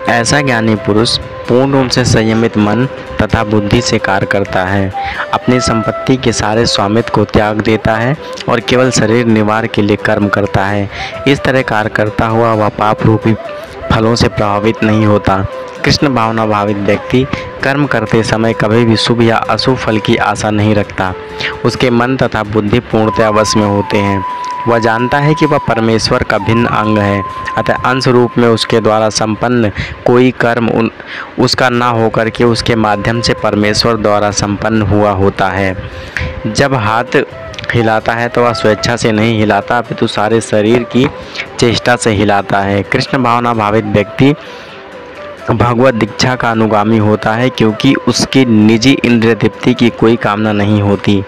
ऐसा ज्ञानी पुरुष पूर्ण रूप से संयमित मन तथा बुद्धि से कार्य करता है, अपनी संपत्ति के सारे स्वामित्व को त्याग देता है और केवल शरीर निवार के लिए कर्म करता है। इस तरह कार्य करता हुआ वह पाप रूपी फलों से प्रभावित नहीं होता। कृष्ण भावना भावित व्यक्ति कर्म करते समय कभी भी शुभ या अशुभ फल की आशा नहीं रखता। उसके मन तथा बुद्धि पूर्णतया वश में होते हैं। वह जानता है कि वह परमेश्वर का भिन्न अंग है, अतः अंश रूप में उसके द्वारा संपन्न कोई कर्म उसका ना होकर के उसके माध्यम से परमेश्वर द्वारा संपन्न हुआ होता है। जब हाथ हिलाता है तो वह स्वेच्छा से नहीं हिलाता, अपितु सारे शरीर की चेष्टा से हिलाता है। कृष्ण भावना भावित व्यक्ति भगवत दीक्षा का अनुगामी होता है, क्योंकि उसकी निजी इंद्रिय तृप्ति की कोई कामना नहीं होती।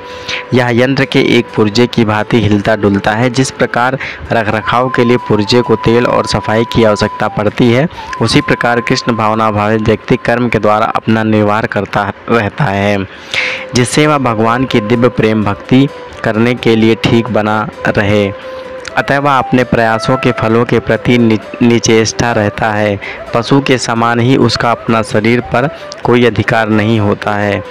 यह यंत्र के एक पुर्जे की भांति हिलता डुलता है। जिस प्रकार रखरखाव के लिए पुर्जे को तेल और सफाई की आवश्यकता पड़ती है, उसी प्रकार कृष्ण भावना भावित व्यक्ति कर्म के द्वारा अपना निर्वाह करता रहता है, जिससे वह भगवान की दिव्य प्रेम भक्ति करने के लिए ठीक बना रहे। अतः वह अपने प्रयासों के फलों के प्रति निचेष्टा रहता है। पशु के समान ही उसका अपना शरीर पर कोई अधिकार नहीं होता है।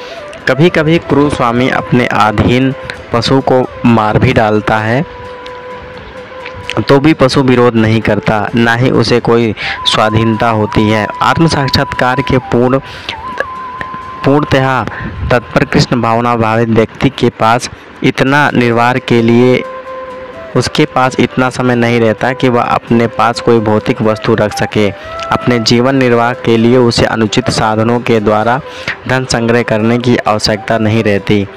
कभी कभी क्रूर स्वामी अपने अधीन पशु को मार भी डालता है, तो भी पशु विरोध नहीं करता, ना ही उसे कोई स्वाधीनता होती है। आत्म साक्षात्कार के पूर्णतः तत्पर कृष्ण भावना भावित व्यक्ति के पास उसके पास इतना समय नहीं रहता कि वह अपने पास कोई भौतिक वस्तु रख सके। अपने जीवन निर्वाह के लिए उसे अनुचित साधनों के द्वारा धन संग्रह करने की आवश्यकता नहीं रहती।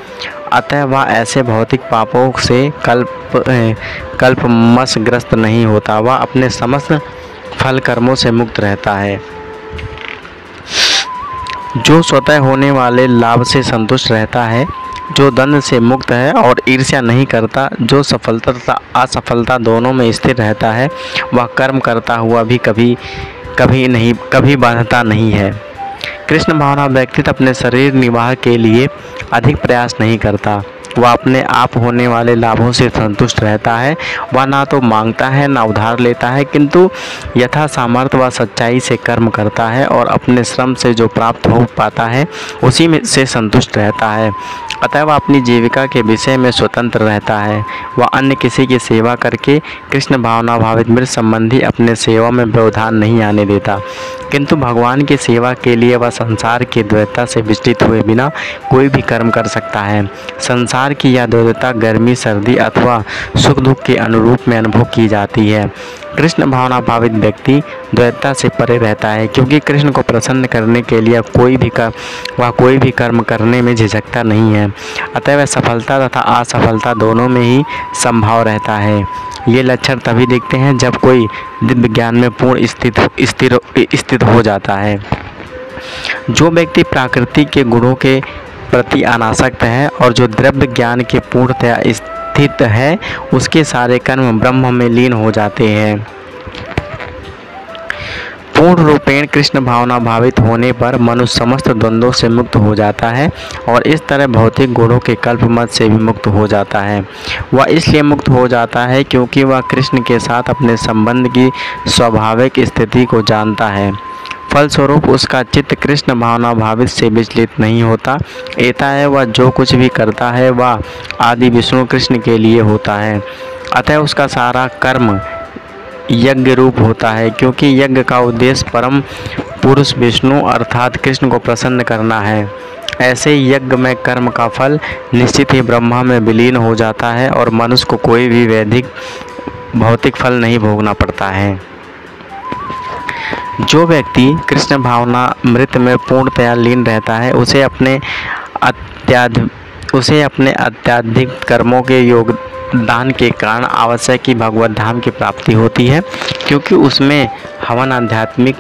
अतः वह ऐसे भौतिक पापों से कल्पमसग्रस्त नहीं होता। वह अपने समस्त फल कर्मों से मुक्त रहता है। जो स्वतः होने वाले लाभ से संतुष्ट रहता है, जो द्वंद्व से मुक्त है और ईर्ष्या नहीं करता, जो सफलता तथा असफलता दोनों में स्थिर रहता है, वह कर्म करता हुआ भी कभी बांधता नहीं है। कृष्ण भावना व्यक्ति अपने शरीर निर्वाह के लिए अधिक प्रयास नहीं करता। वह अपने आप होने वाले लाभों से संतुष्ट रहता है। वह ना तो मांगता है ना उधार लेता है, किंतु यथा सामर्थ्य वह सच्चाई से कर्म करता है और अपने श्रम से जो प्राप्त हो पाता है उसी में से संतुष्ट रहता है। अतः वह अपनी जीविका के विषय में स्वतंत्र रहता है। वह अन्य किसी की सेवा करके कृष्ण भावना भावित मृत संबंधी अपने सेवा में व्यवधान नहीं आने देता, किंतु भगवान की सेवा के लिए वह संसार की द्वैतता से विचलित हुए बिना कोई भी कर्म कर सकता है। संसार की यह द्वैतता गर्मी सर्दी अथवा सुख दुख के अनुरूप में अनुभव की जाती है। कृष्ण भावना भावित व्यक्ति द्वैतता से परे रहता है, क्योंकि कृष्ण को प्रसन्न करने के लिए वह कोई भी कर्म करने में झिझकता नहीं है। अतः वह सफलता तथा असफलता दोनों में ही संभाव रहता है। ये लक्षण तभी दिखते हैं जब कोई दिव्य ज्ञान में पूर्ण स्थित हो जाता है। जो व्यक्ति प्रकृति के गुणों के प्रति अनासक्त है और जो द्रव्य ज्ञान के पूर्णतया स्थित है, उसके सारे कर्म ब्रह्म में लीन हो जाते हैं। पूर्ण रूपेण कृष्ण भावना भावित होने पर मनुष्य समस्त द्वंद्वों से मुक्त हो जाता है और इस तरह भौतिक गुणों के कल्पमत से भी मुक्त हो जाता है। वह इसलिए मुक्त हो जाता है क्योंकि वह कृष्ण के साथ अपने संबंध की स्वाभाविक स्थिति को जानता है। फलस्वरूप उसका चित्त कृष्ण भावना भावित से विचलित नहीं होता। एताएं वह जो कुछ भी करता है वह आदि विष्णु कृष्ण के लिए होता है। अतः उसका सारा कर्म यज्ञ रूप होता है, क्योंकि यज्ञ का उद्देश्य परम पुरुष विष्णु अर्थात कृष्ण को प्रसन्न करना है। ऐसे यज्ञ में कर्म का फल निश्चित ही ब्रह्मा में विलीन हो जाता है और मनुष्य को कोई भी वैदिक भौतिक फल नहीं भोगना पड़ता है। जो व्यक्ति कृष्ण भावना मृत में पूर्णतया लीन रहता है, उसे अपने अत्याधिक कर्मों के योगदान के कारण आवश्यक ही भगवत धाम की प्राप्ति होती है, क्योंकि उसमें हवन आध्यात्मिक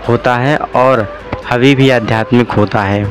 होता है और हवि भी आध्यात्मिक होता है।